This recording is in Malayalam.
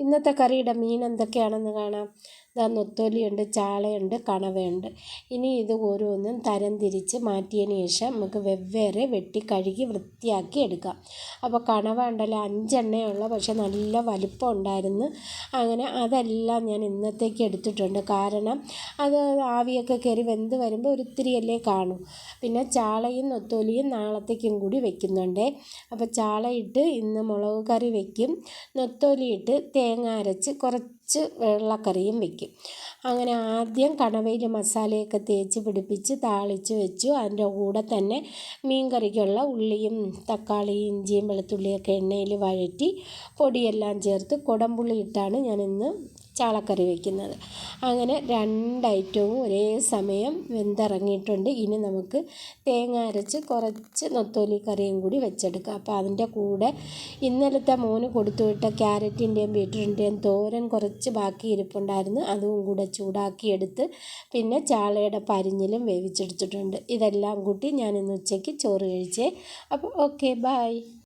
ഇന്നത്തെ കറിയുടെ മീൻ എന്തൊക്കെയാണെന്ന് കാണാം. ഇതാ നൊത്തോലിയുണ്ട്, ചാളയുണ്ട്, കണവയുണ്ട്. ഇനി ഇത് ഓരോന്നും തരം തിരിച്ച് മാറ്റിയതിന് ശേഷം നമുക്ക് വെവ്വേറെ വെട്ടി കഴുകി വൃത്തിയാക്കി എടുക്കാം. അപ്പോൾ കണവ ഉണ്ടല്ലോ 5 എണ്ണയുള്ള, പക്ഷെ നല്ല വലിപ്പം ഉണ്ടായിരുന്നു. അങ്ങനെ അതെല്ലാം ഞാൻ ഇന്നത്തേക്ക് എടുത്തിട്ടുണ്ട്. കാരണം അത് ആവിയൊക്കെ കയറി വെന്ത് വരുമ്പോൾ ഒരിത്തിരിയല്ലേ കാണൂ. പിന്നെ ചാളയും നൊത്തോലിയും നാളത്തേക്കും കൂടി വെക്കുന്നുണ്ട്. അപ്പോൾ ചാളയിട്ട് ഇന്ന് മുളക് കറി വയ്ക്കും, നൊത്തോലിയിട്ട് തേങ്ങ അരച്ച് കുറച്ച് വെള്ളക്കറിയും വയ്ക്കും. അങ്ങനെ ആദ്യം കണവയിൽ മസാലയൊക്കെ തേച്ച് പിടിപ്പിച്ച് താളിച്ച് വെച്ചു. അതിൻ്റെ കൂടെ തന്നെ മീൻ കറിക്കുള്ള ഉള്ളിയും തക്കാളിയും ഇഞ്ചിയും വെളുത്തുള്ളിയൊക്കെ എണ്ണയിൽ വഴറ്റി പൊടിയെല്ലാം ചേർത്ത് കുടംപുളി ഇട്ടാണ് ഞാനിന്ന് ചാളക്കറി വയ്ക്കുന്നത്. അങ്ങനെ 2 ഐറ്റവും ഒരേ സമയം വെന്തിറങ്ങിയിട്ടുണ്ട്. ഇനി നമുക്ക് തേങ്ങ അരച്ച് കുറച്ച് നൊത്തോലി കറിയും കൂടി വെച്ചെടുക്കാം. അപ്പോൾ അതിൻ്റെ കൂടെ ഇന്നലത്തെ മോന് കൊടുത്തുവിട്ട ക്യാരറ്റിൻ്റെയും ബീറ്റ്റൂട്ടിൻ്റെയും തോരൻ കുറച്ച് ബാക്കി ഇരിപ്പുണ്ടായിരുന്നു. അതും കൂടെ ചൂടാക്കിയെടുത്ത് പിന്നെ ചാളയുടെ പരിഞ്ഞിലും വേവിച്ചെടുത്തിട്ടുണ്ട്. ഇതെല്ലാം കൂട്ടി ഞാൻ ഇന്ന് ഉച്ചയ്ക്ക് ചോറ് കഴിച്ചേ. അപ്പോൾ ഓക്കെ, ബൈ.